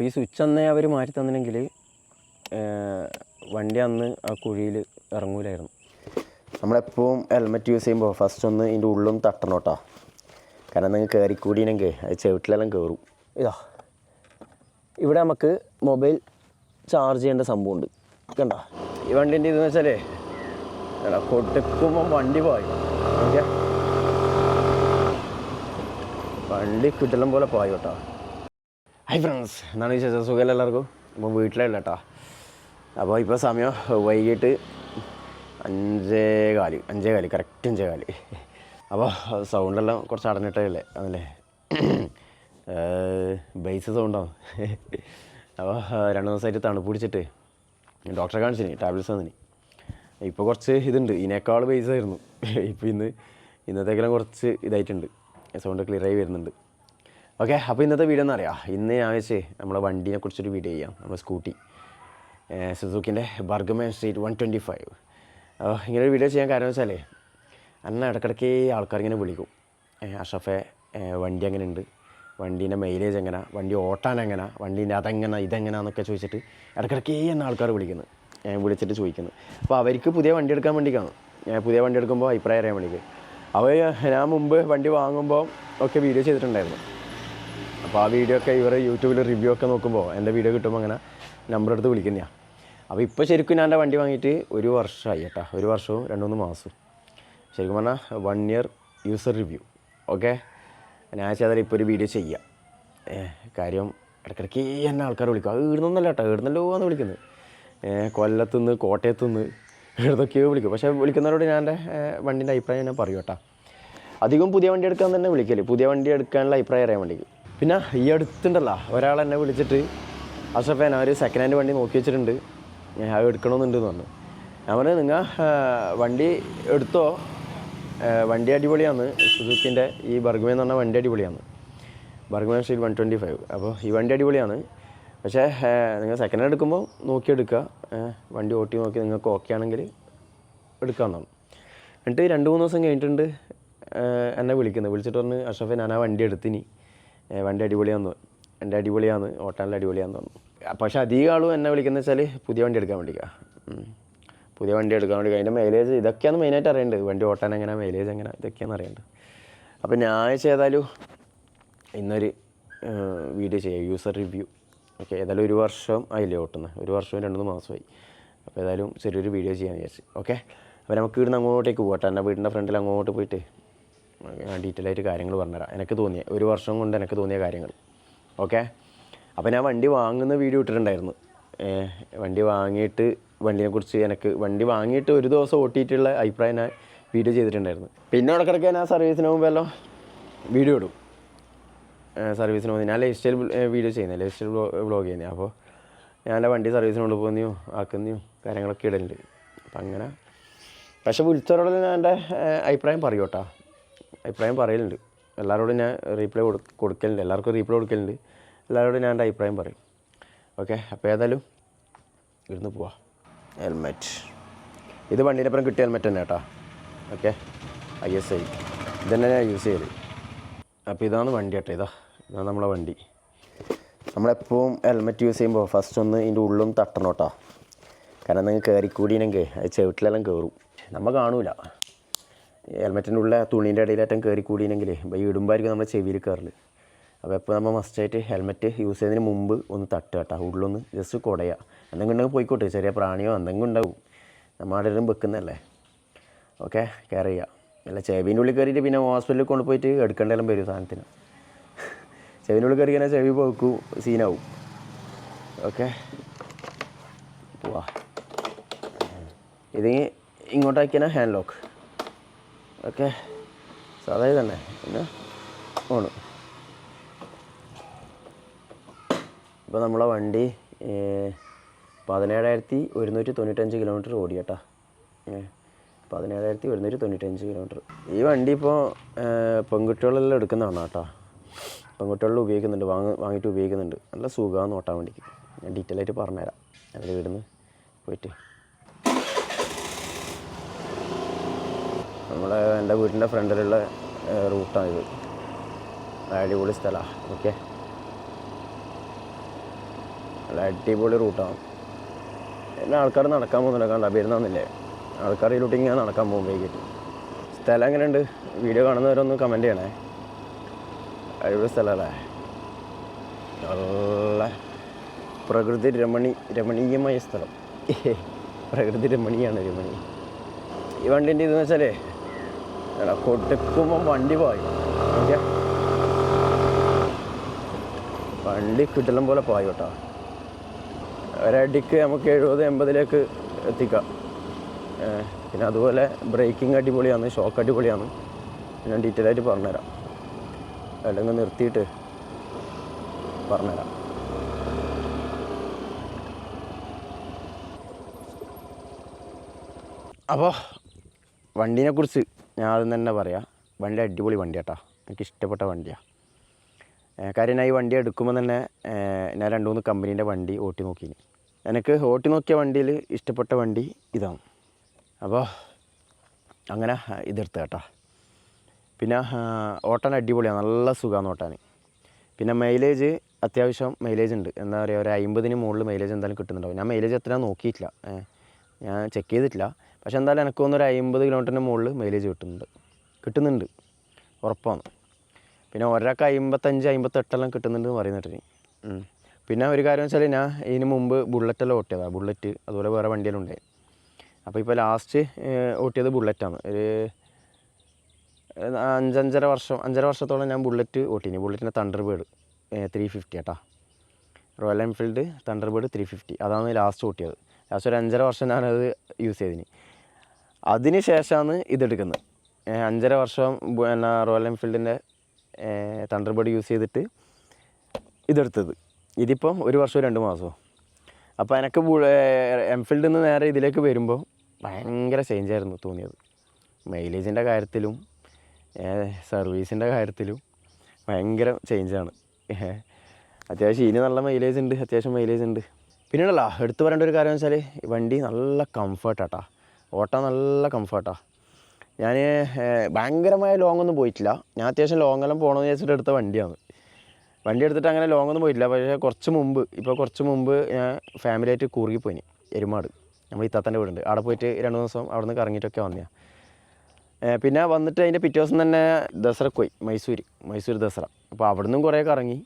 അപ്പോൾ ഈ സ്വിച്ച് അന്നേ അവർ മാറ്റി തന്നില്ലെങ്കിൽ വണ്ടി അന്ന് ആ കുഴിയിൽ ഇറങ്ങൂലായിരുന്നു. നമ്മളെപ്പോഴും ഹെൽമെറ്റ് യൂസ് ചെയ്യുമ്പോൾ ഫസ്റ്റ് ഒന്ന് ഇതിൻ്റെ ഉള്ളും തട്ടണം കേട്ടോ. കാരണം നിങ്ങൾ കയറിക്കൂടിയെങ്കിൽ അത് ചെവിട്ടിലെല്ലാം കയറും. ഇതാ ഇവിടെ നമുക്ക് മൊബൈൽ ചാർജ് ചെയ്യേണ്ട സംഭവമുണ്ട്. കണ്ടോ ഈ വണ്ടീൻ്റെ ഇതെന്ന് വെച്ചാലേ കൊടുക്കുമ്പോൾ വണ്ടി പായും. ഓക്കെ, വണ്ടി കിട്ടലും പോലെ പായും കേട്ടോ. ഹൈ ഫ്രണ്ട്സ്, എന്താണ് വിശേഷം? സുഖമല്ല എല്ലാവർക്കും? അപ്പോൾ വീട്ടിലല്ല കേട്ടോ. അപ്പോൾ ഇപ്പോൾ സമയം വൈകിട്ട് 5:15 കറക്റ്റ് 5:15. അപ്പോൾ സൗണ്ടെല്ലാം കുറച്ച് അടഞ്ഞിട്ടല്ലേ അതല്ലേ, ബേസ് സൗണ്ടാവും. അപ്പോൾ 2 ദിവസമായിട്ട് തണുപ്പ് പിടിച്ചിട്ട് ഡോക്ടറെ കാണിച്ചിനി, ടാബ്ലറ്റ്സ് തന്നിനി. ഇപ്പോൾ കുറച്ച് ഇതുണ്ട്, ഇതിനേക്കാൾ ബേസായിരുന്നു. ഇപ്പോൾ ഇന്നത്തേക്കെല്ലാം കുറച്ച് ഇതായിട്ടുണ്ട്, സൗണ്ട് ക്ലിയറായി വരുന്നുണ്ട്. ഓക്കെ, അപ്പോൾ ഇന്നത്തെ വീഡിയോ എന്ന് അറിയാം, ഇന്ന് ഞാൻ വെച്ച് നമ്മളെ വണ്ടീനെ കുറിച്ചൊരു വീഡിയോ ചെയ്യാം. നമ്മുടെ സ്കൂട്ടി സുസുക്കിൻ്റെ ബർഗ്മാൻ സ്ട്രീറ്റ് 125. ഇങ്ങനെ ഒരു വീഡിയോ ചെയ്യാൻ കാരണം വെച്ചാൽ അന്ന് ഇടയ്ക്കിടയ്ക്ക് ആൾക്കാർ ഇങ്ങനെ വിളിക്കും, അഷഫെ വണ്ടി എങ്ങനെ ഉണ്ട്, വണ്ടീൻ്റെ മൈലേജ് എങ്ങനെ, വണ്ടി ഓട്ടാൻ എങ്ങനെ, വണ്ടീൻ്റെ അതെങ്ങനെ ഇതെങ്ങനെയാണെന്നൊക്കെ ചോദിച്ചിട്ട് ഇടയ്ക്കിടയ്ക്ക് എന്നെ ആൾക്കാർ വിളിച്ചിട്ട് ചോദിക്കുന്നത്. അപ്പോൾ അവർക്ക് പുതിയ വണ്ടി എടുക്കാൻ വേണ്ടിയിട്ടാണ്. പുതിയ വണ്ടി എടുക്കുമ്പോൾ അഭിപ്രായം അറിയാൻ വേണ്ടിയിട്ട്. ഞാൻ മുമ്പ് വണ്ടി വാങ്ങുമ്പോൾ ഒക്കെ വീഡിയോ ചെയ്തിട്ടുണ്ടായിരുന്നു. അപ്പോൾ ആ വീഡിയോ ഒക്കെ ഇവർ യൂട്യൂബിൽ റിവ്യൂ ഒക്കെ നോക്കുമ്പോൾ എൻ്റെ വീഡിയോ കിട്ടുമ്പോൾ അങ്ങനെ നമ്പർ എടുത്ത് വിളിക്കുന്നതാണ്. അപ്പോൾ ഇപ്പോൾ ശരിക്കും ഞാൻ എൻ്റെ വണ്ടി വാങ്ങിയിട്ട് 1 വർഷമായി കേട്ടോ. 1 വർഷവും 2-3 മാസവും ശരിക്കും പറഞ്ഞാൽ 1 ഇയർ യൂസർ റിവ്യൂ. ഓക്കെ, ഞാൻ ചെയ്താൽ ഇപ്പോൾ ഒരു വീഡിയോ ചെയ്യാം. കാര്യം ഇടയ്ക്കിടയ്ക്ക് എന്നെ ആൾക്കാർ വിളിക്കും. അത് ഇടുന്നൊന്നല്ല കേട്ടോ, ഇടുന്നല്ലോ എന്ന് വിളിക്കുന്നത്. കൊല്ലത്തുനിന്ന് കോട്ടയത്തുനിന്ന് ഇതൊക്കെയോ വിളിക്കും. പക്ഷേ വിളിക്കുന്നവരോട് ഞാൻ എൻ്റെ വണ്ടീൻ്റെ അഭിപ്രായം ഞാൻ പറയും കേട്ടോ. അധികം പുതിയ വണ്ടി എടുക്കാൻ തന്നെ വിളിക്കല്, പുതിയ വണ്ടി എടുക്കാനുള്ള അഭിപ്രായം അറിയാൻ വേണ്ടി. പിന്നെ ഈ അടുത്തുണ്ടല്ലോ ഒരാൾ എന്നെ വിളിച്ചിട്ട്, അഷഫേ ഞാൻ ഒരു സെക്കൻഡ് ഹാൻഡ് വണ്ടി നോക്കി വെച്ചിട്ടുണ്ട്, അത് എടുക്കണമെന്നുണ്ടെന്ന് പറഞ്ഞു. ഞാൻ പറഞ്ഞു നിങ്ങൾ വണ്ടി എടുത്തോ, വണ്ടി അടിപൊളിയാണ്. സുസുക്കിൻ്റെ ഈ ബർഗ്മാൻ എന്ന് പറഞ്ഞാൽ വണ്ടി അടിപൊളിയാണ്, ബർഗ്മാൻ സ്ട്രീറ്റ് 125. അപ്പോൾ ഈ വണ്ടി അടിപൊളിയാണ്. പക്ഷേ നിങ്ങൾ സെക്കൻഡ് ഹാൻഡ് എടുക്കുമ്പോൾ നോക്കിയെടുക്കുക, വണ്ടി ഓട്ടി നോക്കി നിങ്ങൾക്ക് ഓക്കെ ആണെങ്കിൽ എടുക്കാമെന്നാണ്. എന്നിട്ട് 2-3 ദിവസം കഴിഞ്ഞിട്ടുണ്ട് എന്നെ വിളിച്ചിട്ട് പറഞ്ഞ്, അഷഫെ ഞാൻ ആ വണ്ടി എടുത്തിനി, വണ്ടി അടിപൊളിയാണ് ഓട്ടാനിൽ അടിപൊളിയാണെന്ന് പറഞ്ഞു. പക്ഷേ അധികം ആളും എന്നെ വിളിക്കുന്നത് വെച്ചാൽ പുതിയ വണ്ടി എടുക്കാൻ വേണ്ടിയിട്ടാണ്. പുതിയ വണ്ടി എടുക്കാൻ വേണ്ടി അതിൻ്റെ മൈലേജ് ഇതൊക്കെയാണ് മെയിനായിട്ട് അറിയേണ്ടത്. വണ്ടി ഓട്ടാൻ എങ്ങനെ, മൈലേജ് എങ്ങനെ, ഇതൊക്കെയാണ് അറിയേണ്ടത്. അപ്പോൾ ഞാൻ ചെയ്താലും ഇന്നൊരു വീഡിയോ ചെയ്യാം, യൂസർ റിവ്യൂ. ഓക്കെ, ഏതായാലും 1 വർഷം ആയില്ലേ ഓട്ടുന്നത്, 1 വർഷവും 2-3 മാസമായി. അപ്പോൾ ഏതായാലും ചെറിയൊരു വീഡിയോ ചെയ്യാൻ വിചാരിച്ചു. ഓക്കെ, അപ്പോൾ നമുക്ക് ഇവിടുന്ന് അങ്ങോട്ടേക്ക് പോകട്ടെ. എൻ്റെ വീടിൻ്റെ ഫ്രണ്ടിൽ അങ്ങോട്ട് പോയിട്ട് ഡീറ്റെയിൽ ആയിട്ട് കാര്യങ്ങൾ പറഞ്ഞുതരാം. എനിക്ക് തോന്നിയ 1 വർഷം കൊണ്ട് എനിക്ക് തോന്നിയ കാര്യങ്ങൾ. ഓക്കെ, അപ്പോൾ ഞാൻ വണ്ടി വാങ്ങുന്ന വീഡിയോ ഇട്ടിട്ടുണ്ടായിരുന്നു. വണ്ടി വാങ്ങിയിട്ട് വണ്ടീനെക്കുറിച്ച് വണ്ടി വാങ്ങിയിട്ട് 1 ദിവസം ഓട്ടിയിട്ടുള്ള അഭിപ്രായം ഞാൻ വീഡിയോ ചെയ്തിട്ടുണ്ടായിരുന്നു. പിന്നെ ഇടയ്ക്കിടയ്ക്ക് ഞാൻ സർവീസിന് മുമ്പെല്ലാം വീഡിയോ ഇടും. സർവീസിന് പോകുന്നത് ഞാൻ ലൈഫ് സ്റ്റൈൽ വീഡിയോ ചെയ്യുന്നത്, ലൈഫ് സ്റ്റൈൽ വ്ളോഗ് ചെയ്യുന്നത്. അപ്പോൾ ഞാൻ എൻ്റെ വണ്ടി സർവീസിന് കൊണ്ടുപോകുന്നയോ ആക്കുന്നയോ കാര്യങ്ങളൊക്കെ ഇടലുണ്ട്. അപ്പം അങ്ങനെ പക്ഷേ വിളിച്ചവരോട് ഞാൻ എൻ്റെ അഭിപ്രായം പറയും കേട്ടോ, അഭിപ്രായം പറയലുണ്ട്. എല്ലാവരോടും ഞാൻ റീപ്ലൈ കൊടുക്കലുണ്ട്, എല്ലാവർക്കും റീപ്ലൈ കൊടുക്കലുണ്ട്. എല്ലാവരോടും ഞാൻ എൻ്റെ അഭിപ്രായം പറയും. ഓക്കെ, അപ്പോൾ ഏതായാലും ഇവിടുന്ന് പോവാം. ഹെൽമെറ്റ് ഇത് വണ്ടീനപ്പുറം കിട്ടിയ ഹെൽമെറ്റ് തന്നെ കേട്ടോ. ഓക്കെ, ISI ഇതന്നെ ഞാൻ യൂസ് ചെയ്ത്. അപ്പോൾ ഇതാണ് വണ്ടി കേട്ടോ, ഇതാണ് നമ്മളെ വണ്ടി. നമ്മളെപ്പോഴും ഹെൽമെറ്റ് യൂസ് ചെയ്യുമ്പോൾ ഫസ്റ്റ് ഒന്ന് ഇതിൻ്റെ ഉള്ളും തട്ടണം കേട്ടോ. കാരണം നിങ്ങൾ കയറിക്കൂടിയെങ്കിൽ അത് ചെവിട്ടിലെല്ലാം കയറും, നമ്മൾ കാണൂല. ഹെൽമെറ്റിൻ്റെ ഉള്ള തുണീൻ്റെ ഇടയിലേറ്റം കയറിക്കൂടിയെങ്കിൽ ഈ ഇടുമ്പായിരിക്കും നമ്മുടെ ചെവിയിൽ കയറല്. അപ്പോൾ എപ്പോൾ നമ്മൾ മസ്റ്റായിട്ട് ഹെൽമെറ്റ് യൂസ് ചെയ്യുന്നതിന് മുമ്പ് ഒന്ന് തട്ടുക കേട്ടോ, ഉള്ളൊന്ന് ജസ്റ്റ് കുടയുക. എന്തെങ്കിലും ഉണ്ടെങ്കിൽ പോയിക്കോട്ടെ, ചെറിയ പ്രാണിയോ എന്തെങ്കിലും ഉണ്ടാവും, നമ്മളുടെ വെക്കുന്നതല്ലേ. ഓക്കെ, കെയർ ചെയ്യുക. അല്ല ചെവിൻ്റെ ഉള്ളിൽ കയറിയിട്ട് പിന്നെ ഹോസ്പിറ്റലിൽ കൊണ്ടുപോയിട്ട് എടുക്കേണ്ടെല്ലാം വരും സാധനത്തിന്. ചെവിൻ്റെ ഉള്ളിൽ കയറി കഴിഞ്ഞാൽ ചെവി പോക്കും സീനാവും. ഓക്കെ, പോവാ. ഇത് ഇങ്ങോട്ടാക്കിയാൽ ഹാൻഡ് ലോക്ക്. ഓക്കെ, സാധാ തന്നെ പിന്നെ ഓണ്. ഇപ്പോൾ നമ്മളെ വണ്ടി 17,195 കിലോമീറ്റർ ഓടി കേട്ടോ. 17,195 കിലോമീറ്റർ. ഈ വണ്ടി ഇപ്പോൾ പെൺകുട്ടികളെല്ലാം എടുക്കുന്നതാണ് കേട്ടോ. പെൺകുട്ടികളിൽ ഉപയോഗിക്കുന്നുണ്ട്, വാങ്ങിയിട്ട് ഉപയോഗിക്കുന്നുണ്ട്. നല്ല സുഖമാണ് ഓട്ടാൻ വേണ്ടിക്ക്. ഞാൻ ഡീറ്റെയിൽ ആയിട്ട് പറഞ്ഞുതരാം. അതിൽ ഇവിടുന്ന് പോയിട്ട് എൻ്റെ വീടിൻ്റെ ഫ്രണ്ടിലുള്ള റൂട്ടാണിത്. അടിപൊളി സ്ഥലമാണ്. ഓക്കെ, നല്ല അടിപൊളി റൂട്ടാണ്. പിന്നെ ആൾക്കാർ നടക്കാൻ പോകുന്നില്ല, കണ്ട പെരുന്നാന്നില്ലേ, ആൾക്കാർ ഇതിലൂട്ട് ഇങ്ങനെ നടക്കാൻ പോകും വൈകിട്ട്. സ്ഥലം എങ്ങനെയുണ്ട്? വീഡിയോ കാണുന്നവരൊന്ന് കമൻറ്റ് ചെയ്യണേ. അടിപൊളി സ്ഥലമല്ലേ, നല്ല പ്രകൃതി രമണീയമായ സ്ഥലം. പ്രകൃതി രമണീയാണ് രമണി. ഈ വണ്ടീൻ്റെ ഇതെന്ന് വെച്ചാലേ കൊടുക്കുമ്പം വണ്ടി പായും. ഓക്കെ, വണ്ടി കിട്ടലും പോലെ പായും കേട്ടോ. ഒരടിക്ക് നമുക്ക് 70-80 എത്തിക്കാം. പിന്നെ അതുപോലെ ബ്രേക്കിംഗ് അടിപൊളിയാണ്, ഷോക്ക് അടിപൊളിയാണ്. ഞാൻ ഡീറ്റെയിൽ ആയിട്ട് പറഞ്ഞുതരാം, അല്ലെങ്കിൽ നിർത്തിയിട്ട് പറഞ്ഞുതരാം. അപ്പോൾ വണ്ടീനെക്കുറിച്ച് ഞാൻ ആദ്യം തന്നെ പറയാം. വണ്ടി അടിപൊളി വണ്ടിയാണ് കേട്ടോ, എനിക്ക് ഇഷ്ടപ്പെട്ട വണ്ടിയാണ്. കാര്യം ഞാൻ ഈ വണ്ടി എടുക്കുമ്പോൾ തന്നെ ഞാൻ 2-3 കമ്പനീൻ്റെ വണ്ടി ഓട്ടി നോക്കിയിന്. എനിക്ക് ഓട്ടി നോക്കിയ വണ്ടിയിൽ ഇഷ്ടപ്പെട്ട വണ്ടി ഇതാണ്. അപ്പോൾ അങ്ങനെ ഇതെടുത്ത കേട്ടോ. പിന്നെ ഓട്ടാൻ അടിപൊളിയാണ്, നല്ല സുഖമാണ് ഓട്ടാൻ. പിന്നെ മൈലേജ് അത്യാവശ്യം മൈലേജ് ഉണ്ട്. എന്താ പറയുക, ഒരു 50-ന് മുകളിൽ മൈലേജ് എന്തായാലും കിട്ടുന്നുണ്ടാവും. ഞാൻ മൈലേജ് എത്ര നോക്കിയിട്ടില്ല, ഞാൻ ചെക്ക് ചെയ്തിട്ടില്ല. പക്ഷെ എന്തായാലും എനിക്ക് തോന്നുന്നു ഒരു 50 കിലോമീറ്ററിന് മുകളിൽ മൈലേജ് കിട്ടുന്നുണ്ട്, ഉറപ്പാണ്. പിന്നെ ഒരാൾക്ക് 55-58 കിട്ടുന്നുണ്ടെന്ന് പറയുന്നിട്ട്. പിന്നെ ഒരു കാര്യം വെച്ചാൽ ഞാൻ ഇതിന് മുമ്പ് ബുള്ളറ്റെല്ലാം ഓട്ടിയതാണ്. ബുള്ളറ്റ് അതുപോലെ വേറെ വണ്ടിയെല്ലാം ഉണ്ടായി. അപ്പോൾ ഇപ്പോൾ ലാസ്റ്റ് ഓട്ടിയത് ബുള്ളറ്റാണ്. ഒരു 5-5.5 വർഷത്തോളം ഞാൻ ബുള്ളറ്റ് ഓട്ടിനി. ബുള്ളറ്റിൻ്റെ തണ്ടർബേർഡ് 350 കേട്ടോ, റോയൽ എൻഫീൽഡ് തണ്ടർബേർഡ് 350. അതാണ് ലാസ്റ്റ് ഓട്ടിയത്. ലാസ്റ്റ് ഒരു 5.5 വർഷം ഞാനത് യൂസ് ചെയ്തിന്. അതിന് ശേഷമാണ് ഇതെടുക്കുന്നത്. 5.5 വർഷം റോയൽ എൻഫീൽഡിൻ്റെ തണ്ടർബേർഡ് യൂസ് ചെയ്തിട്ട് ഇതെടുത്തത്. ഇതിപ്പം 1 വർഷവും 2 മാസവും. അപ്പോൾ എനിക്ക് എൻഫീൽഡിൽ നിന്ന് നേരെ ഇതിലേക്ക് വരുമ്പോൾ ഭയങ്കര ചേഞ്ചായിരുന്നു തോന്നിയത്. മൈലേജിൻ്റെ കാര്യത്തിലും സർവീസിൻ്റെ കാര്യത്തിലും ഭയങ്കര ചേഞ്ചാണ്. അത്യാവശ്യം ഇനി നല്ല മൈലേജ് ഉണ്ട്, അത്യാവശ്യം മൈലേജ് ഉണ്ട്. പിന്നീടല്ല എടുത്തു പറയേണ്ട ഒരു കാര്യം വെച്ചാൽ വണ്ടി നല്ല കംഫർട്ടാട്ടാ, ഓട്ടാൻ നല്ല കംഫർട്ടാണ്. ഞാൻ ഭയങ്കരമായ ലോങ്ങൊന്നും പോയിട്ടില്ല. ഞാൻ അത്യാവശ്യം ലോങ്ങെല്ലാം പോകണമെന്ന് വിചാരിച്ചിട്ട് എടുത്ത വണ്ടിയാണ്. വണ്ടി എടുത്തിട്ട് അങ്ങനെ ലോങ്ങൊന്നും പോയിട്ടില്ല. പക്ഷേ കുറച്ച് മുമ്പ് ഞാൻ ഫാമിലിയായിട്ട് കൂർഗി പോയിന്, എരുമാട്. നമ്മൾ ഇത്താത്തൻ്റെ വീടുണ്ട്, അവിടെ പോയിട്ട് 2 ദിവസം അവിടെ നിന്ന് കറങ്ങിയിട്ടൊക്കെ വന്നതാണ്. പിന്നെ വന്നിട്ട് അതിൻ്റെ പിറ്റേ ദിവസം തന്നെ ദസറക്ക് പോയി, മൈസൂർ ദസറ. അപ്പോൾ അവിടെ നിന്നും കുറേ കറങ്ങി.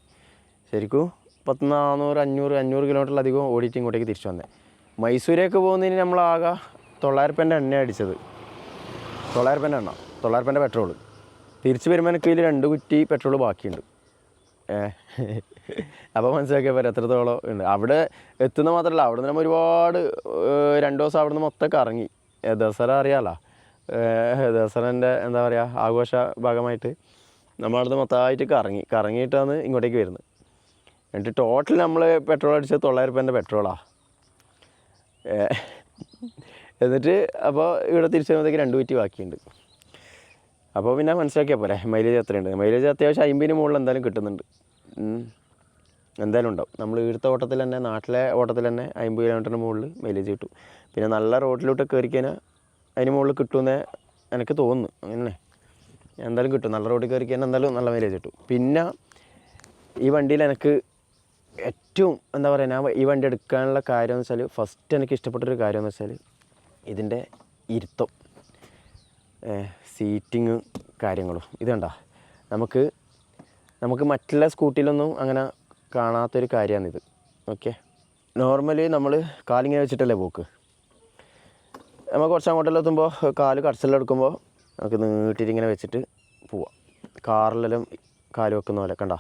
ശരിക്കും 400-500 കിലോമീറ്ററിലധികം ഓടിയിട്ട് ഇങ്ങോട്ടേക്ക് തിരിച്ചു വന്നത്. മൈസൂരേക്ക് പോകുന്നതിന് നമ്മളാകെ 900 എണ്ണ അടിച്ചത്. 900 പെട്രോൾ. തിരിച്ച് വരുമ്പോൾ എനിക്ക് ഇതിൽ 2 കുറ്റി പെട്രോൾ ബാക്കിയുണ്ട്. അപ്പോൾ മനസ്സിലാക്കിയപ്പോൾ എത്രത്തോളം ഉണ്ട്. അവിടെ എത്തുന്ന മാത്രമല്ല, അവിടെ നിന്ന് നമ്മൾ ഒരുപാട് 2 ദിവസം അവിടെ നിന്ന് മൊത്തം കറങ്ങി. ദസറ അറിയാമല്ലോ, ദസറൻ്റെ എന്താ പറയുക ആഘോഷ ഭാഗമായിട്ട് നമ്മൾ അവിടെ നിന്ന് മൊത്തമായിട്ട് കറങ്ങിയിട്ടാണ് ഇങ്ങോട്ടേക്ക് വരുന്നത്. എന്നിട്ട് ടോട്ടൽ നമ്മൾ പെട്രോൾ അടിച്ചത് 900 പെട്രോളാണ്. എന്നിട്ട് അപ്പോൾ ഇവിടെ തിരിച്ചു വരുമ്പോഴത്തേക്ക് 2 കുറ്റി ബാക്കിയുണ്ട്. അപ്പോൾ പിന്നെ മനസ്സിലാക്കിയാൽ പോരെ മൈലേജ് എത്രയുണ്ട്. മൈലേജ് അത്യാവശ്യം 50-ന് മുകളിൽ എന്തായാലും കിട്ടുന്നുണ്ട്, എന്തായാലും ഉണ്ടാവും. നമ്മൾ ഇവിടുത്തെ ഓട്ടത്തിൽ തന്നെ, നാട്ടിലെ ഓട്ടത്തിൽ തന്നെ 50 കിലോമീറ്ററിന് മുകളിൽ മൈലേജ് കിട്ടും. പിന്നെ നല്ല റോഡിലോട്ട് കയറി കഴിഞ്ഞാൽ അതിന് മുകളിൽ കിട്ടുമെന്ന് എനിക്ക് തോന്നുന്നു. അങ്ങനെ എന്തായാലും കിട്ടും, നല്ല റോഡിൽ കയറി കഴിഞ്ഞാൽ എന്തായാലും നല്ല മൈലേജ് കിട്ടും. പിന്നെ ഈ വണ്ടിയിൽ എനിക്ക് ഏറ്റവും എന്താ പറയുക, ഞാൻ ഈ വണ്ടി എടുക്കാനുള്ള കാര്യം എന്ന് വെച്ചാൽ, ഫസ്റ്റ് എനിക്ക് ഇഷ്ടപ്പെട്ടൊരു കാര്യം എന്ന് വെച്ചാൽ ഇതിൻ്റെ ഇരുത്തം, സീറ്റിങ് കാര്യങ്ങളും. ഇതുണ്ട, നമുക്ക് മറ്റുള്ള സ്കൂട്ടിയിലൊന്നും അങ്ങനെ കാണാത്തൊരു കാര്യമാണിത്. ഓക്കെ, നോർമലി നമ്മൾ കാലിങ്ങനെ വെച്ചിട്ടല്ലേ പോക്ക്. നമ്മൾ കുറച്ച് അങ്ങോട്ടെല്ലാം എത്തുമ്പോൾ കാല് കടച്ചെല്ലാം എടുക്കുമ്പോൾ നമുക്ക് നീട്ടിയിട്ടിങ്ങനെ വെച്ചിട്ട് പോവാം. കാറിലെല്ലാം കാല് വെക്കുന്ന പോലെ കണ്ട,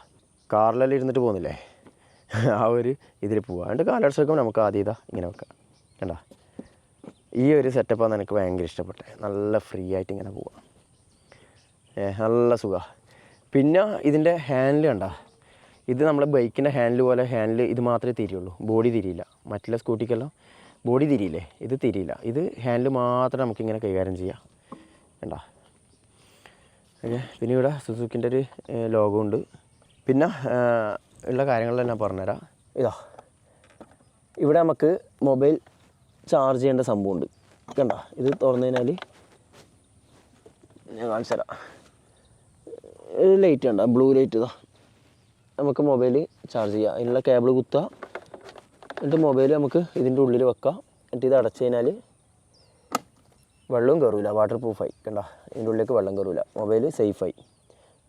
കാറിലെല്ലാം ഇരുന്നിട്ട് പോകുന്നില്ലേ, ആ ഒരു ഇതിൽ പോവാം. എന്നിട്ട് കാലടച്ച് വെക്കുമ്പോൾ നമുക്ക് ആദ്യം ഇങ്ങനെ വെക്കാം. കണ്ട, ഈ ഒരു സെറ്റപ്പാണ് എനിക്ക് ഭയങ്കര ഇഷ്ടപ്പെട്ടത്. നല്ല ഫ്രീ ആയിട്ട് ഇങ്ങനെ പോവാം, നല്ല സുഖമാണ്. പിന്നെ ഇതിൻ്റെ ഹാൻഡിൽ കണ്ട, ഇത് നമ്മളെ ബൈക്കിൻ്റെ ഹാൻഡിൽ പോലെ ഇത് മാത്രമേ തിരിയുള്ളൂ, ബോഡി തിരിയില്ല. മറ്റുള്ള സ്കൂട്ടിക്കെല്ലാം ബോഡി തിരിയില്ലേ, ഇത് തിരിയില്ല. ഇത് ഹാൻഡിൽ മാത്രം നമുക്കിങ്ങനെ കൈകാര്യം ചെയ്യാം. കണ്ട, പിന്നെ ഇവിടെ സുസുക്കിൻ്റെ ഒരു ലോഗോ ഉണ്ട്. പിന്നെ ഉള്ള കാര്യങ്ങളെല്ലാം ഞാൻ പറഞ്ഞുതരാം. ഇവിടെ നമുക്ക് മൊബൈൽ ചാർജ് ചെയ്യേണ്ട സംഭവമുണ്ട്. കണ്ട, ഇത് തുറന്നു കഴിഞ്ഞാൽ ഞാൻ കാണിച്ചു തരാം. ലൈറ്റ് കണ്ട, ബ്ലൂ ലൈറ്റ്. നമുക്ക് മൊബൈൽ ചാർജ് ചെയ്യാം. അതിനുള്ള കേബിൾ കുത്തുക, എന്നിട്ട് മൊബൈൽ നമുക്ക് ഇതിൻ്റെ ഉള്ളിൽ വെക്കാം. എന്നിട്ട് ഇത് അടച്ചു കഴിഞ്ഞാൽ വെള്ളവും കയറില്ല, വാട്ടർ പ്രൂഫായി. കണ്ട, ഇതിൻ്റെ ഉള്ളിലേക്ക് വെള്ളം കയറില്ല, മൊബൈൽ സേഫായി.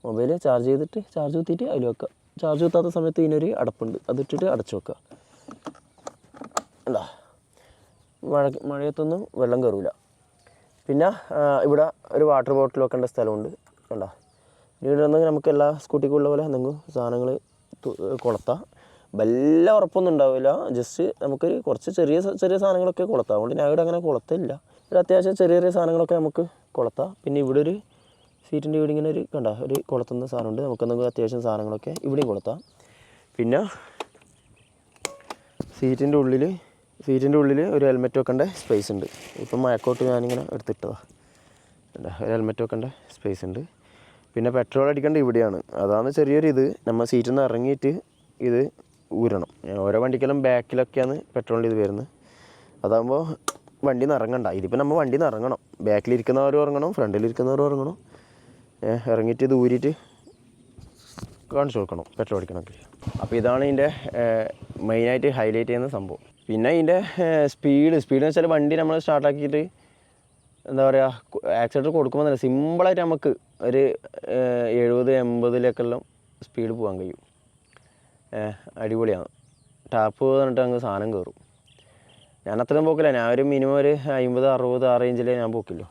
മൊബൈൽ ചാർജ് ചെയ്തിട്ട് ചാർജ് കുത്തിയിട്ട് അതിൽ വെക്കുക. ചാർജ് കുത്താത്ത സമയത്ത് ഇതിനൊരു അടപ്പുണ്ട്, അതിട്ടിട്ട് അടച്ചു വെക്കുക. എന്താ മഴയത്തൊന്നും വെള്ളം കയറില്ല. പിന്നെ ഇവിടെ ഒരു വാട്ടർ ബോട്ടിൽ വെക്കേണ്ട സ്ഥലമുണ്ട്. കണ്ട, ഇവിടെ നിന്ന് നമുക്ക് എല്ലാ സ്കൂട്ടിക്കുള്ള പോലെ എന്തെങ്കിലും സാധനങ്ങൾ കൊളത്താം. വല്ല ഉറപ്പൊന്നും ഉണ്ടാവില്ല, ജസ്റ്റ് നമുക്കൊരു കുറച്ച് ചെറിയ ചെറിയ സാധനങ്ങളൊക്കെ കൊളത്താം. അതുകൊണ്ട് ഞാൻ ഇവിടെ അങ്ങനെ കൊളത്തില്ല. ഇവിടെ അത്യാവശ്യം ചെറിയ ചെറിയ സാധനങ്ങളൊക്കെ നമുക്ക് കൊളത്താം. പിന്നെ ഇവിടെ ഒരു സീറ്റിൻ്റെ ഇവിടെ ഇങ്ങനെ ഒരു കണ്ട ഒരു കൊളത്തുന്ന സാധനമുണ്ട്. നമുക്കെന്തെങ്കിലും അത്യാവശ്യം സാധനങ്ങളൊക്കെ ഇവിടെയും കൊളത്താം. പിന്നെ സീറ്റിൻ്റെ ഉള്ളിൽ ഒരു ഹെൽമെറ്റ് വെക്കേണ്ട സ്പേസ് ഉണ്ട്. ഇപ്പം മഴക്കോട്ട് ഞാനിങ്ങനെ എടുത്തിട്ടതാണ്. എന്താ ഒരു ഹെൽമെറ്റ് വെക്കേണ്ട സ്പേസ് ഉണ്ട്. പിന്നെ പെട്രോൾ അടിക്കേണ്ട ഇവിടെയാണ്. അതാണ് ചെറിയൊരു ഇത്. നമ്മൾ സീറ്റിൽ നിന്ന് ഇറങ്ങിയിട്ട് ഇത് ഊരണം. ഓരോ വണ്ടിക്കെല്ലാം ബാക്കിലൊക്കെയാണ് പെട്രോളിൻ്റെ ഇത് വരുന്നത്. അതാകുമ്പോൾ വണ്ടിയിൽ നിന്ന് ഇറങ്ങണ്ട. ഇതിപ്പോൾ നമ്മൾ വണ്ടിയിൽ നിന്ന് ഇറങ്ങണം. ബാക്കിലിരിക്കുന്നവരും ഇറങ്ങണം, ഫ്രണ്ടിലിരിക്കുന്നവരും ഇറങ്ങണം. ഇറങ്ങിയിട്ട് ഇത് ഊരിയിട്ട് കാണിച്ചു കൊടുക്കണം പെട്രോൾ അടിക്കണമെങ്കിൽ. അപ്പോൾ ഇതാണ് ഇതിൻ്റെ മെയിനായിട്ട് ഹൈലൈറ്റ് ചെയ്യുന്ന സംഭവം. പിന്നെ ഇതിൻ്റെ സ്പീഡ് എന്ന് വെച്ചാൽ വണ്ടി നമ്മൾ സ്റ്റാർട്ടാക്കിയിട്ട് എന്താ പറയുക, ആക്സിലേറ്റർ കൊടുക്കുമ്പോൾ തന്നെ സിമ്പിളായിട്ട് നമുക്ക് ഒരു 70-80 സ്പീഡ് പോകാൻ കഴിയും. അടിപൊളിയാണ്. ടാപ്പ് പറഞ്ഞിട്ട് അങ്ങ് സാധനം കയറും. ഞാൻ അത്രയും പോക്കില്ല. ഞാൻ ഒരു മിനിമം ഒരു 50-60 ആ റേഞ്ചിലേ ഞാൻ പോക്കില്ലോ.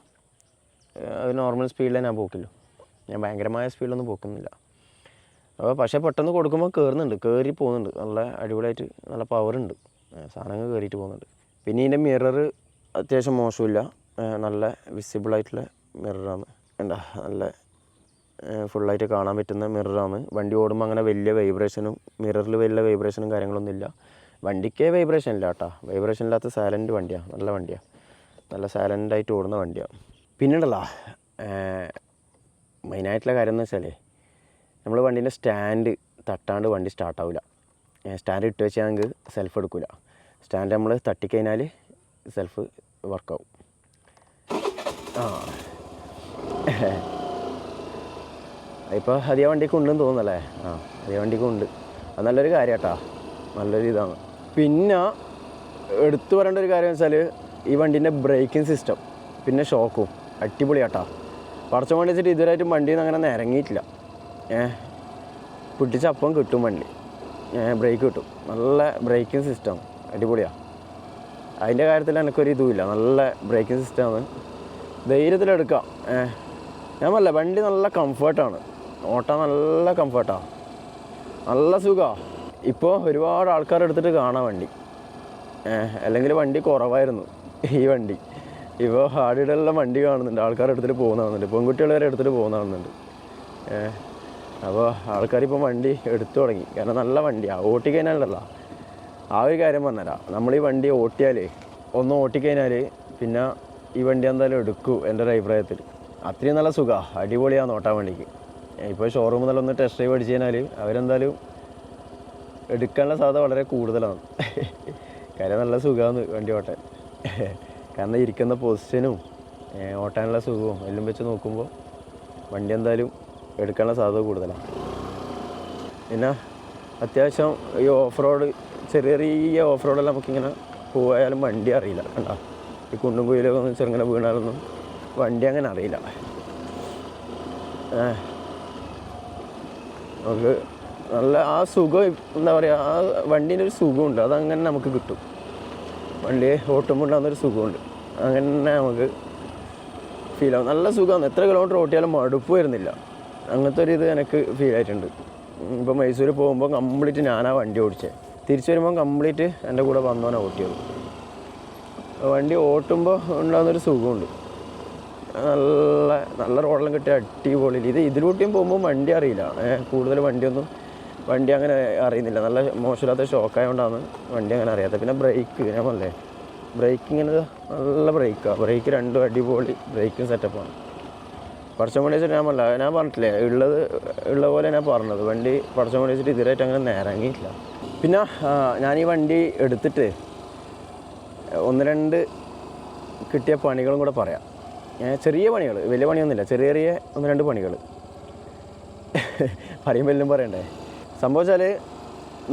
ഒരു നോർമൽ സ്പീഡിലേ ഞാൻ പോക്കില്ലോ. ഞാൻ ഭയങ്കരമായ സ്പീഡിലൊന്നും പോക്കുന്നില്ല. അപ്പോൾ പക്ഷേ പെട്ടെന്ന് കൊടുക്കുമ്പോൾ കയറി പോകുന്നുണ്ട്. നല്ല അടിപൊളിയായിട്ട് നല്ല പവറുണ്ട്. സാധനങ്ങൾ കയറിയിട്ട് പോകുന്നുണ്ട്. പിന്നെ ഇതിൻ്റെ മിറർ അത്യാവശ്യം മോശമില്ല, നല്ല വിസിബിളായിട്ടുള്ള മിററാണ്. എന്താ നല്ല ഫുള്ളായിട്ട് കാണാൻ പറ്റുന്ന മിററാണ്. വണ്ടി ഓടുമ്പോൾ അങ്ങനെ വലിയ മിററിൽ വലിയ വൈബ്രേഷനും കാര്യങ്ങളൊന്നും ഇല്ല. വണ്ടിക്ക് വൈബ്രേഷൻ ഇല്ല കേട്ടോ. വൈബ്രേഷൻ ഇല്ലാത്ത സൈലൻറ്റ് വണ്ടിയാണ്, നല്ല വണ്ടിയാണ്, നല്ല സൈലൻ്റായിട്ട് ഓടുന്ന വണ്ടിയാണ്. പിന്നീടല്ല മെയിനായിട്ടുള്ള കാര്യം എന്ന് വെച്ചാൽ നമ്മൾ വണ്ടീൻ്റെ സ്റ്റാൻഡ് തട്ടാണ്ട് വണ്ടി സ്റ്റാർട്ടാവില്ല. സ്റ്റാൻഡ് ഇട്ട് വെച്ചാൽ നമുക്ക് സെൽഫ് എടുക്കില്ല. സ്റ്റാൻഡ് നമ്മൾ തട്ടിക്കഴിഞ്ഞാൽ സെൽഫ് വർക്കാവും. ഇപ്പോൾ അതേ വണ്ടിക്ക് ഉണ്ടെന്ന് തോന്നുന്നല്ലേ? അതേ വണ്ടിക്ക് ഉണ്ട്. അത് നല്ലൊരു കാര്യം കേട്ടോ, നല്ലൊരു ഇതാണ്. പിന്നെ എടുത്തു പറയേണ്ട ഒരു കാര്യം വെച്ചാൽ ഈ വണ്ടീൻ്റെ ബ്രേക്കിംഗ് സിസ്റ്റം പിന്നെ ഷോക്കും അടിപൊളിയാട്ടോ. പടച്ച വണ്ടി വെച്ചിട്ട് ഇതുവരായിട്ടും വണ്ടിയിൽ നിന്ന് അങ്ങനെ ഇറങ്ങിയിട്ടില്ല. പിടിച്ചപ്പം കിട്ടും വണ്ടി, ബ്രേക്ക് കിട്ടും. നല്ല ബ്രേക്കിംഗ് സിസ്റ്റം അടിപൊളിയാണ്. അതിൻ്റെ കാര്യത്തിൽ എനിക്കൊരു ഇതുമില്ല, നല്ല ബ്രേക്കിംഗ് സിസ്റ്റമാണ്. ധൈര്യത്തിലെടുക്കാം. ഞാൻ പറയില്ല, വണ്ടി നല്ല കംഫർട്ടാണ്, ഓട്ടാൻ നല്ല കംഫർട്ടാണ്, നല്ല സുഖമാണ്. ഇപ്പോൾ ഒരുപാട് ആൾക്കാരെടുത്തിട്ട് കാണാം വണ്ടി. അല്ലെങ്കിൽ വണ്ടി കുറവായിരുന്നു ഈ വണ്ടി. ഇപ്പോൾ ഹാർഡിലുള്ള വണ്ടി കാണുന്നുണ്ട്, ആൾക്കാരെടുത്തിട്ട് പോകുന്നുണ്ട്, പെൺകുട്ടികൾ വരെ എടുത്തിട്ട് പോകുന്നുണ്ട്. അപ്പോൾ ആൾക്കാരിപ്പോൾ വണ്ടി എടുത്തു തുടങ്ങി. കാരണം നല്ല വണ്ടിയാണ്, ഓട്ടിക്കഴിഞ്ഞാലല്ല ആ ഒരു കാര്യം പറഞ്ഞുതരാം. നമ്മൾ ഈ വണ്ടി ഒന്ന് ഓട്ടിക്കഴിഞ്ഞാൽ പിന്നെ ഈ വണ്ടി എന്തായാലും എടുക്കൂ എൻ്റെ ഒരു അഭിപ്രായത്തിൽ. അത്രയും നല്ല സുഖമാണ്, അടിപൊളിയാണ് ഓട്ടാൻ വണ്ടിക്ക്. ഇപ്പോൾ ഷോറൂമിൽ നിന്നൊന്ന് ടെസ്റ്റ് ഡ്രൈവ് അടിച്ചു കഴിഞ്ഞാൽ അവരെന്തായാലും എടുക്കാനുള്ള സാധ്യത വളരെ കൂടുതലാണ്. കാര്യം നല്ല സുഖമാണ് വണ്ടി ഓട്ടാൻ. കാരണം ഇരിക്കുന്ന പൊസിഷനും ഓട്ടാനുള്ള സുഖവും എല്ലാം വെച്ച് നോക്കുമ്പോൾ വണ്ടി എന്തായാലും എടുക്കാനുള്ള സാധ്യത കൂടുതലാണ്. പിന്നെ അത്യാവശ്യം ഈ ഓഫ് റോഡ്, ചെറിയ ഓഫ് റോഡെല്ലാം നമുക്കിങ്ങനെ പോയാലും വണ്ടി അറിയില്ല. കണ്ടോ, ഈ കുണ്ടും കുയിലൊക്കെ ഒന്ന് ചെറുങ്ങനെ വീണാലൊന്നും വണ്ടി അങ്ങനെ അറിയില്ല. നമുക്ക് നല്ല ആ സുഖം, എന്താ പറയുക, ആ വണ്ടീൻ്റെ ഒരു സുഖമുണ്ട്, അതങ്ങനെ നമുക്ക് കിട്ടും. വണ്ടി ഓട്ടുമ്പോൾ ഉണ്ടാകുന്നൊരു സുഖമുണ്ട്, അങ്ങനെ നമുക്ക് ഫീൽ ആവും. നല്ല സുഖമാണ്. എത്ര കിലോമീറ്റർ ഓട്ടിയാലും മടുപ്പ് വരുന്നില്ല. അങ്ങനത്തെ ഒരു ഇത് എനിക്ക് ഫീൽ ആയിട്ടുണ്ട്. ഇപ്പോൾ മൈസൂർ പോകുമ്പോൾ കംപ്ലീറ്റ് ഞാനാ വണ്ടി ഓടിച്ചത്. തിരിച്ചു വരുമ്പോൾ കംപ്ലീറ്റ് എൻ്റെ കൂടെ വന്നോനാണ് ഓട്ടിയത്. വണ്ടി ഓട്ടുമ്പോൾ ഉണ്ടാകുന്നൊരു സുഖമുണ്ട്. നല്ല റോഡെല്ലാം കിട്ടിയ അടിപൊളി. ഇതിലൂട്ടിയും പോകുമ്പോൾ വണ്ടി അറിയില്ല, കൂടുതൽ വണ്ടി അങ്ങനെ അറിയുന്നില്ല. നല്ല മോശമില്ലാത്ത ഷോക്കായതുകൊണ്ടാണ് വണ്ടി അങ്ങനെ അറിയാത്തത്. പിന്നെ ബ്രേക്ക്, ഞാൻ പറഞ്ഞേ ബ്രേക്കിങ്ങിന് നല്ല ബ്രേക്കാണ്. ബ്രേക്ക് രണ്ടും അടിപൊളി ബ്രേക്കിങ് സെറ്റപ്പാണ്. പടച്ചമണി വെച്ചിട്ട് ഞാൻ പറഞ്ഞിട്ടില്ലേ, ഉള്ള പോലെ ഞാൻ പറഞ്ഞത്. വണ്ടി പടച്ചമണി വെച്ചിട്ട് ഇതുവരെയായിട്ട് അങ്ങനെ ഇറങ്ങിയിട്ടില്ല. പിന്നെ ഞാൻ ഈ വണ്ടി എടുത്തിട്ട് 1-2 കിട്ടിയ പണികളും കൂടെ പറയാം. ചെറിയ പണികൾ, വലിയ പണിയൊന്നുമില്ല, ചെറിയ 1-2 പണികൾ പറയുമ്പോൾ എല്ലാം പറയണ്ടേ. സംഭവിച്ചാൽ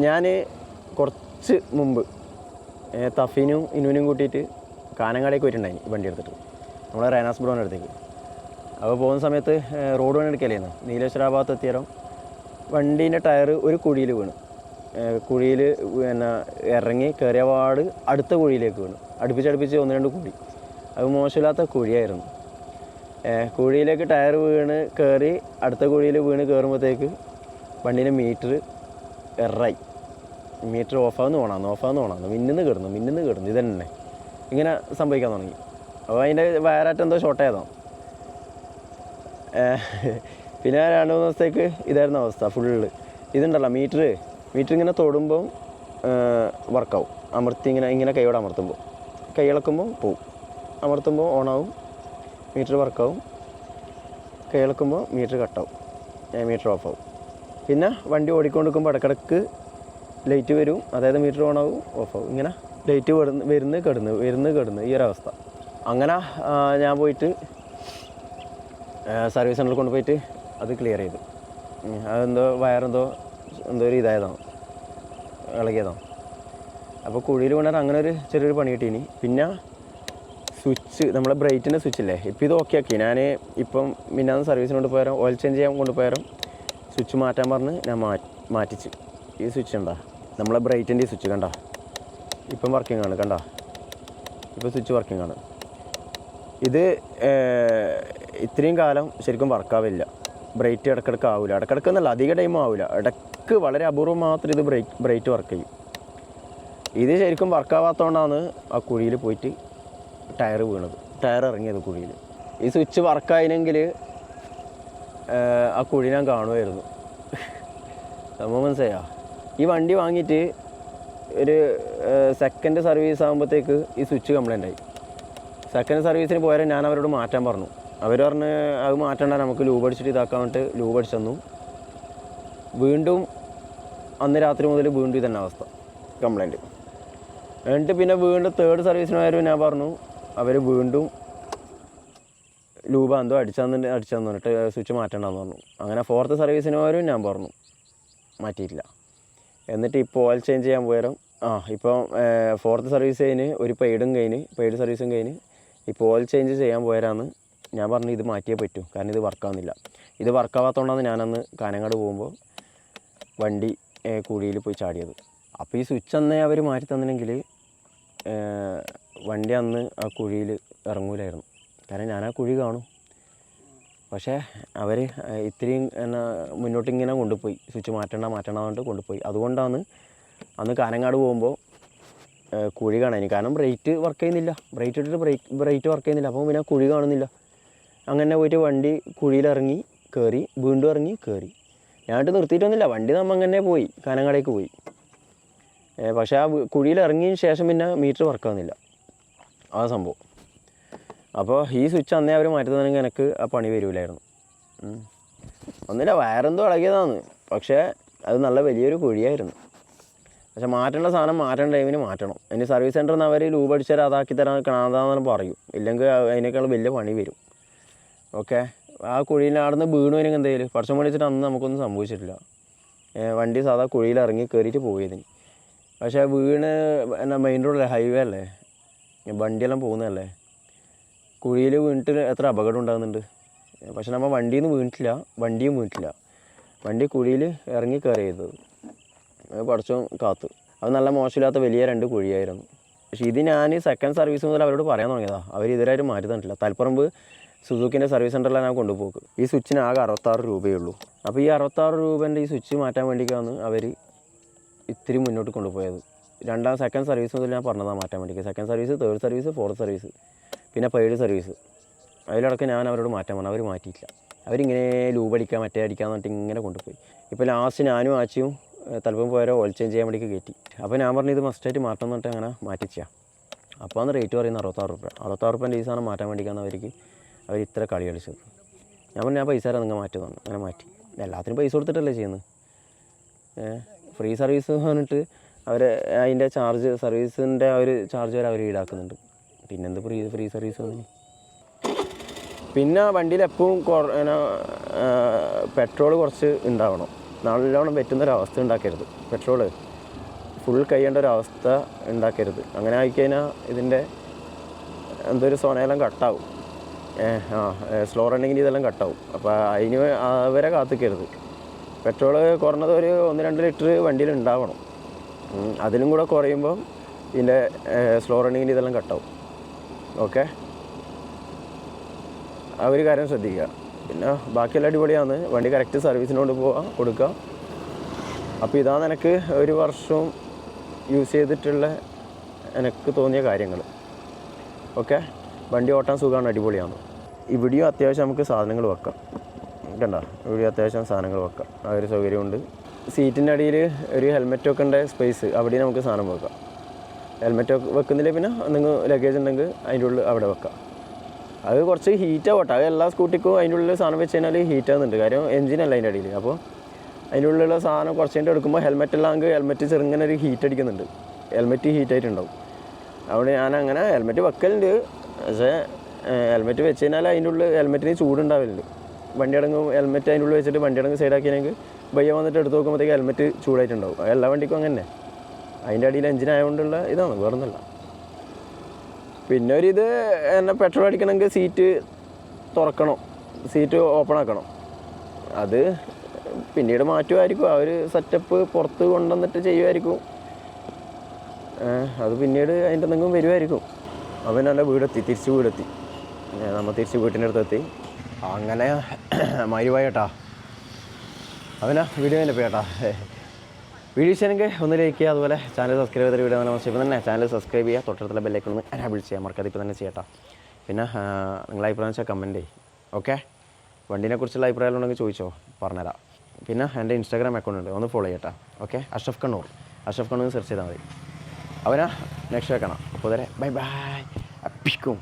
ഞാൻ കുറച്ച് മുമ്പ് തഫീനും ഇനുവിനും കൂട്ടിയിട്ട് കാനങ്ങാടേക്ക് പോയിട്ടുണ്ടായി വണ്ടി എടുത്തിട്ട് നമ്മളെ റൈനാസ് ബ്രോൻ്റെ അടുത്തേക്ക്. അപ്പോൾ പോകുന്ന സമയത്ത് റോഡ് പണി എടുക്കലായിരുന്നു. നീലേശ്വര ഭാഗത്ത് എത്തിയാലും വണ്ടീൻ്റെ ടയർ ഒരു കുഴിയിൽ വീണ്. കുഴിയിൽ പിന്നെ ഇറങ്ങി കയറിയ പാട് അടുത്ത കുഴിയിലേക്ക് വീണു. അടുപ്പിച്ച് 1-2 കുഴി. അത് മോശമില്ലാത്ത കുഴിയായിരുന്നു. കുഴിയിലേക്ക് ടയർ വീണ് കയറി അടുത്ത കുഴിയിൽ വീണ് കയറുമ്പോഴത്തേക്ക് വണ്ടീൻ്റെ മീറ്റർ എറായി. മീറ്റർ ഓഫാകുന്ന ഓണാന്ന് മിന്നുന്ന് കിടന്നു ഇതന്നെ ഇങ്ങനെ സംഭവിക്കാൻ തുടങ്ങി. അപ്പോൾ അതിൻ്റെ വയറായിട്ട് എന്തോ ഷോർട്ടായതാണ്. പിന്നെ 2-3 ദിവസത്തേക്ക് ഇതായിരുന്നു അവസ്ഥ ഫുള്ള്. ഇതുണ്ടല്ലോ മീറ്റർ ഇങ്ങനെ തൊടുമ്പം വർക്കാവും. അമർത്തി ഇങ്ങനെ കൈയോടെ അമർത്തുമ്പോൾ കൈ ഇളക്കുമ്പോൾ പോവും, അമർത്തുമ്പോൾ ഓണാവും, മീറ്റർ വർക്കാവും. കൈ ഇളക്കുമ്പോൾ മീറ്റർ കട്ടാവും, മീറ്റർ ഓഫാവും. പിന്നെ വണ്ടി ഓടിക്കൊണ്ടിരിക്കുമ്പോൾ ഇടക്കിടക്ക് ലൈറ്റ് വരും, അതായത് മീറ്റർ ഓണാവും ഓഫാവും. ഇങ്ങനെ ലൈറ്റ് വരുന്ന് കിടന്ന് ഈ ഒരവസ്ഥ. അങ്ങനെ ഞാൻ പോയിട്ട് സർവീസ് സെൻ്ററിൽ കൊണ്ടുപോയിട്ട് അത് ക്ലിയർ ചെയ്തു. അതെന്തോ വയറെന്തോ ഒരു ഇതായതാണ്, ഇളകിയതാണ്. അപ്പോൾ കുഴിയിൽ കൊണ്ടാൽ അങ്ങനെ ഒരു ചെറിയൊരു പണി കിട്ടീനി. പിന്നെ സ്വിച്ച്, നമ്മളെ ബ്രൈറ്റിൻ്റെ സ്വിച്ചില്ലേ, ഇപ്പോൾ ഇത് ഓക്കെ ആക്കി. ഞാൻ ഇപ്പം മിന്നാന്ന് സർവീസിന് കൊണ്ടുപോയാലും ഓയിൽ ചേഞ്ച് ചെയ്യാൻ കൊണ്ടുപോയാലും സ്വിച്ച് മാറ്റാൻ പറഞ്ഞ് ഞാൻ മാറ്റിച്ച്. ഈ സ്വിച്ച് കണ്ടാ, നമ്മളെ ബ്രൈറ്റിൻ്റെ ഈ സ്വിച്ച് കണ്ടാ ഇപ്പം വർക്കിംഗ് ആണ്. കണ്ടാ ഇപ്പോൾ സ്വിച്ച് വർക്കിംഗ് ആണ്. ഇത് ഇത്രയും കാലം ശരിക്കും വർക്കാവില്ല. ബ്രൈറ്റ് ഇടക്കിടക്ക് ആവില്ല. ഇടക്കിടക്കെന്നല്ല, അധിക ടൈം ആവില്ല. ഇടയ്ക്ക് വളരെ അപൂർവം മാത്രം ഇത് ബ്രൈറ്റ് വർക്ക് ചെയ്യും. ഇത് ശരിക്കും വർക്കാവാത്തതുകൊണ്ടാണ് ആ കുഴിയിൽ പോയിട്ട് ടയർ വീണത്, ടയർ ഇറങ്ങിയത് കുഴിയിൽ. ഈ സ്വിച്ച് വർക്കായില്ലെങ്കിൽ ആ കുഴി ഞാൻ കാണുമായിരുന്നു. സംഭവം മനസ്സിലായോ? ഈ വണ്ടി വാങ്ങിയിട്ട് ഒരു സെക്കൻഡ് സർവീസ് ആകുമ്പോഴത്തേക്ക് ഈ സ്വിച്ച് കംപ്ലൈൻ്റ് ആയി. സെക്കൻഡ് സർവീസിന് പോയാൽ ഞാൻ അവരോട് മാറ്റാൻ പറഞ്ഞു. അവർ പറഞ്ഞ് അത് മാറ്റണ്ട, നമുക്ക് ലൂബ് അടിച്ചിട്ട് ഇതാക്കാൻ വേണ്ടിയിട്ട് ലൂബ് അടിച്ചു തന്നു. വീണ്ടും അന്ന് രാത്രി മുതൽ വീണ്ടും ഇതന്നെ അവസ്ഥ, കംപ്ലൈൻറ്റ്. എന്നിട്ട് പിന്നെ വീണ്ടും തേർഡ് സർവീസിന് പോയാലും ഞാൻ പറഞ്ഞു, അവർ വീണ്ടും ലൂബ എന്തോ അടിച്ചെന്ന് പറഞ്ഞിട്ട് സ്വിച്ച് മാറ്റണ്ടെന്ന് പറഞ്ഞു. അങ്ങനെ ഫോർത്ത് സർവീസിന് പോയാലും ഞാൻ പറഞ്ഞു, മാറ്റിയിട്ടില്ല. എന്നിട്ട് ഇപ്പോൾ ഓയിൽ ചേഞ്ച് ചെയ്യാൻ പോയാലും ഇപ്പം ഫോർത്ത് സർവീസ് കഴിഞ്ഞ് ഒരു പെയ്ഡ് സർവീസും കഴിഞ്ഞ് ഇപ്പോൾ ഓയിൽ ചേഞ്ച് ചെയ്യാൻ പോയാലാണ് ഞാൻ പറഞ്ഞു ഇത് മാറ്റിയേ പറ്റൂ, കാരണം ഇത് വർക്കാവുന്നില്ല. ഇത് വർക്കാവാത്തതുകൊണ്ടാണ് ഞാനന്ന് കാനങ്ങാട് പോകുമ്പോൾ വണ്ടി കുഴിയിൽ പോയി ചാടിയത്. അപ്പോൾ ഈ സ്വിച്ച് അന്നേ അവർ മാറ്റി തന്നില്ലെങ്കിൽ വണ്ടി അന്ന് ആ കുഴിയിൽ ഇറങ്ങൂലായിരുന്നു. കാരണം ഞാൻ ആ കുഴി കാണും. പക്ഷേ അവർ ഇത്രയും മുന്നോട്ട് ഇങ്ങനെ കൊണ്ടുപോയി, സ്വിച്ച് മാറ്റണ്ട പറഞ്ഞിട്ട് കൊണ്ടുപോയി. അതുകൊണ്ടാണ് അന്ന് കാനങ്ങാട് പോകുമ്പോൾ കുഴി കാണാൻ. കാരണം ബ്രേറ്റ് വർക്ക് ചെയ്യുന്നില്ല, ബ്രേറ്റ് ഇട്ടിട്ട് ബ്രേറ്റ് വർക്ക് ചെയ്യുന്നില്ല. അപ്പോൾ പിന്നെ കുഴി കാണുന്നില്ല. അങ്ങനെ പോയിട്ട് വണ്ടി കുഴിയിലിറങ്ങി കയറി, വീണ്ടും ഇറങ്ങി കയറി. ഞാനിട്ട് നിർത്തിയിട്ടൊന്നുമില്ല, വണ്ടി നമ്മൾ അങ്ങനെ പോയി, കാനങ്ങാടേക്ക് പോയി. പക്ഷേ ആ കുഴിയിൽ ഇറങ്ങിയതിന് ശേഷം പിന്നെ മീറ്റർ വർക്കാവുന്നില്ല, ആ സംഭവം. അപ്പോൾ ഈ സ്വിച്ച് അന്നേ അവർ മാറ്റുന്നതെങ്കിൽ എനിക്ക് ആ പണി വരില്ലായിരുന്നു. ഒന്നുമില്ല, വയറെന്തോ ഇളകിയതാണ്. പക്ഷേ അത് നല്ല വലിയൊരു കുഴിയായിരുന്നു. പക്ഷെ മാറ്റേണ്ട സാധനം മാറ്റേണ്ട ടൈമിന് മാറ്റണം. ഇനി സർവീസ് സെൻ്ററിൽ നിന്ന് അവർ ലൂബ് അടിച്ചാൽ അതാക്കി തരാൻ കാണാതാന്ന് പറയും. ഇല്ലെങ്കിൽ അതിനേക്കാൾ വലിയ പണി വരും. ഓക്കെ, ആ കുഴിയിൽ നടന്ന് വീണുവെങ്കിൽ എന്തെങ്കിലും പഠിച്ചം പഠിച്ചിട്ട് അന്ന് നമുക്കൊന്നും സംഭവിച്ചിട്ടില്ല. വണ്ടി സാധാ കുഴിയിൽ ഇറങ്ങി കയറിയിട്ട് പോയതിന്. പക്ഷേ വീണ് മെയിൻ റോഡല്ലേ, ഹൈവേ അല്ലേ, വണ്ടിയെല്ലാം പോകുന്നതല്ലേ, കുഴിയിൽ വീണിട്ട് എത്ര അപകടം ഉണ്ടാകുന്നുണ്ട്. പക്ഷെ നമ്മൾ വണ്ടിയിൽ നിന്ന് വണ്ടിയും വീണിട്ടില്ല. വണ്ടി കുഴിയിൽ ഇറങ്ങി കയറി ചെയ്തത്. പഠിച്ചോ കാത്ത്. അത് നല്ല മോശമില്ലാത്ത വലിയ 2 കുഴിയായിരുന്നു. പക്ഷേ ഇത് ഞാൻ സെക്കൻഡ് സർവീസ് മുതൽ അവരോട് പറയാൻ തുടങ്ങിയതാണ്. അവർ ഇതുവരെയായിട്ട് മാറ്റി തന്നിട്ടില്ല. തലപ്പറമ്പ് സുസുക്കിൻ്റെ സർവീസ് സെൻ്ററിലാണ് ഞാൻ കൊണ്ടുപോക്ക്. ഈ സ്വിച്ചിന് ആകെ 66 രൂപയുള്ളൂ. അപ്പോൾ ഈ 66 രൂപേൻ്റെ ഈ സ്വിച്ച് മാറ്റാൻ വേണ്ടിയിട്ടാണ് അവർ ഇത്തിരി മുന്നോട്ട് കൊണ്ടുപോയത്. സെക്കൻഡ് സർവീസ് മുതൽ ഞാൻ പറഞ്ഞതാണ് മാറ്റാൻ വേണ്ടി. Second service, third service, fourth service, പിന്നെ പെയ്ഡ് സർവീസ്. അതിലടക്കം ഞാൻ അവരോട് മാറ്റാൻ പറഞ്ഞു. അവർ മാറ്റിയിട്ടില്ല. അവരിങ്ങനെ ലൂബ് അടിക്കാൻ മറ്റേ അടിക്കാന്ന് പറഞ്ഞിട്ട് ഇങ്ങനെ കൊണ്ടുപോയി. ഇപ്പോൾ ലാസ്റ്റ് ഞാനും ആച്ചിയും തലപ്പം പോയാലോ ഓയിൽ ചേഞ്ച് ചെയ്യാൻ വേണ്ടിയിട്ട് കയറ്റി. അപ്പോൾ ഞാൻ പറഞ്ഞു ഇത് മസ്റ്റായിട്ട് മാറ്റണം എന്ന് പറഞ്ഞിട്ട് അങ്ങനെ മാറ്റിച്ചാൽ. അപ്പോൾ അന്ന് റേറ്റ് പറയുന്നത് 66 രൂപ. 66 രൂപേൻ്റെ ഈ സാധനം മാറ്റാൻ വേണ്ടിയിട്ടാണ് അവർ ഇത്ര കളി കളിച്ചത്. ഞാൻ പറഞ്ഞു ഞാൻ പൈസ തരാം, നിങ്ങൾ മാറ്റുന്നു. അങ്ങനെ മാറ്റി. എല്ലാത്തിനും പൈസ കൊടുത്തിട്ടല്ലേ ചെയ്യുന്നത്. ഫ്രീ സർവീസ് പറഞ്ഞിട്ട് അവർ അതിൻ്റെ ചാർജ്, സർവീസിൻ്റെ ആ ഒരു ചാർജ് വരെ അവർ ഈടാക്കുന്നുണ്ട്. പിന്നെന്ത് ഫ്രീ സർവീസ് വന്നു. പിന്നെ വണ്ടിയിൽ എപ്പോഴും പെട്രോൾ കുറച്ച് ഉണ്ടാവണം. നല്ലോണം പറ്റുന്നൊരവസ്ഥ ഉണ്ടാക്കരുത്. പെട്രോള് ഫുൾ കഴിയേണ്ട ഒരു അവസ്ഥ ഉണ്ടാക്കരുത്. അങ്ങനെ ആയിക്കഴിഞ്ഞാൽ ഇതിൻ്റെ എന്തൊരു സോനയെല്ലാം കട്ടാവും. സ്ലോ റണ്ണിങ്ങിന് ഇതെല്ലാം കട്ടാവും. അപ്പോൾ അതിന് അവരെ കാത്തിക്കരുത്. പെട്രോൾ കുറഞ്ഞത് ഒരു 1-2 ലിറ്റർ വണ്ടിയിൽ ഉണ്ടാവണം. അതിലും കൂടെ കുറയുമ്പം ഇതിൻ്റെ സ്ലോ റണ്ണിങ്ങിന് ഇതെല്ലാം കട്ടാവും. ഓക്കെ, ആ ഒരു കാര്യം ശ്രദ്ധിക്കുക. പിന്നെ ബാക്കിയെല്ലാം അടിപൊളിയാണ്. വണ്ടി കറക്റ്റ് സർവീസിനോട് പോവാം, കൊടുക്കുക. അപ്പോൾ ഇതാണ് എനിക്ക് 1 വർഷം യൂസ് ചെയ്തിട്ടുള്ള എനിക്ക് തോന്നിയ കാര്യങ്ങൾ. ഓക്കെ, വണ്ടി ഓട്ടാൻ സുഖമാണ്, അടിപൊളിയാണ്. ഇവിടെയും അത്യാവശ്യം നമുക്ക് സാധനങ്ങൾ വെക്കാം. കണ്ട, ഇവിടെ അത്യാവശ്യം സാധനങ്ങൾ വെക്കാം. ആ ഒരു സൗകര്യമുണ്ട്. സീറ്റിൻ്റെ അടിയിൽ ഒരു ഹെൽമെറ്റ് വെക്കേണ്ട സ്പേസ്, അവിടെയും നമുക്ക് സാധനം വെക്കാം. ഹെൽമെറ്റ് വെക്കുന്നില്ല പിന്നെ നിങ്ങൾ ലഗേജ് ഉണ്ടെങ്കിൽ അതിൻ്റെ ഉള്ളിൽ അവിടെ വെക്കാം. അത് കുറച്ച് ഹീറ്റാവട്ടെ. അത് എല്ലാ സ്കൂട്ടിക്കും അതിൻ്റെ ഉള്ളിൽ സാധനം വെച്ച് കഴിഞ്ഞാൽ ഹീറ്റാകുന്നുണ്ട്. കാര്യം എഞ്ചിനല്ല അതിൻ്റെ അടിയിൽ. അപ്പോൾ അതിൻ്റെ ഉള്ളിലുള്ള സാധനം കുറച്ച് കഴിഞ്ഞിട്ട് എടുക്കുമ്പോൾ ഹെൽമെറ്റെല്ലാം ഹെൽമെറ്റ് ചെറുങ്ങനെ ഒരു ഹീറ്റ് അടിക്കുന്നുണ്ട്. ഹെൽമെറ്റ് ഹീറ്റായിട്ടുണ്ടാവും. അതുകൊണ്ട് ഞാൻ അങ്ങനെ ഹെൽമെറ്റ് വെക്കലുണ്ട്. പക്ഷേ ഹെൽമെറ്റ് വെച്ച് കഴിഞ്ഞാൽ അതിൻ്റെ ഉള്ളിൽ ഹെൽമെറ്റിന് ചൂടുണ്ടാവില്ല. വണ്ടി അടങ്ങും ഹെൽമെറ്റ് അതിൻ്റെ ഉള്ളിൽ വെച്ചിട്ട് വണ്ടി അടങ്ങ് സൈഡാക്കിയെങ്കിൽ ബയ്യ വന്നിട്ട് എടുത്ത് നോക്കുമ്പോഴത്തേക്ക് ഹെൽമെറ്റ് ചൂടായിട്ടുണ്ടാവും. എല്ലാ വണ്ടിക്കും അങ്ങനെ. അതിൻ്റെ അടിയിൽ എഞ്ചിനായതുകൊണ്ടുള്ള ഇതാണ്, വേറൊന്നുമില്ല. പിന്നെ ഒരിത് എന്നെ പെട്രോൾ അടിക്കണമെങ്കിൽ സീറ്റ് തുറക്കണം, സീറ്റ് ഓപ്പൺ ആക്കണം. അത് പിന്നീട് മാറ്റുമായിരിക്കും. ആ ഒരു സെറ്റപ്പ് പുറത്ത് കൊണ്ടുവന്നിട്ട് ചെയ്യുമായിരിക്കും. അത് പിന്നീട് അതിൻ്റെ എന്തെങ്കിലും വരുമായിരിക്കും. അവൻ എൻ്റെ തിരിച്ച് വീടെത്തി. നമ്മൾ തിരിച്ച് വീട്ടിൻ്റെ അടുത്തെത്തി. അങ്ങനെ മരുവായി കേട്ടാ. അവനാ വീഡിയോ തന്നെ പോയി കേട്ടാ. വീഡിയോ ചെയ്യണമെങ്കിൽ ഒന്ന് ലൈക്ക് ചെയ്യുക. അതുപോലെ ചാനൽ സബ്സ്ക്രൈബ് ചെയ്ത വീഡിയോ നല്ല ഇപ്പം തന്നെ ചാനൽ സബ്സ്ക്രൈബ് ചെയ്യുക. തൊട്ടടുത്തുള്ള ബെല്ലൈക്കൺ ഒന്ന് എനാബിൾ ചെയ്യാം. മറക്കാതെ ഇപ്പം തന്നെ ചെയ്യട്ടാ. പിന്നെ നിങ്ങളെ അഭിപ്രായം വെച്ചാൽ കമൻറ്റ് ചെയ്യും. ഓക്കെ, വണ്ടീനെക്കുറിച്ചുള്ള അഭിപ്രായം ഉണ്ടെങ്കിൽ ചോദിച്ചോ, പറഞ്ഞുതരാം. പിന്നെ എൻ്റെ ഇൻസ്റ്റാഗ്രാം അക്കൗണ്ട് ഉണ്ട്, ഒന്ന് ഫോളോ ചെയ്യട്ടാ. ഓക്കെ, അഷ്റഫ് കണ്ണൂർ സെർച്ച് ചെയ്താൽ മതി. അവനാ നെക്സ്റ്റ് വെക്കണം. അപ്പോൾ ബൈ ബൈ അപ്പിക്കും.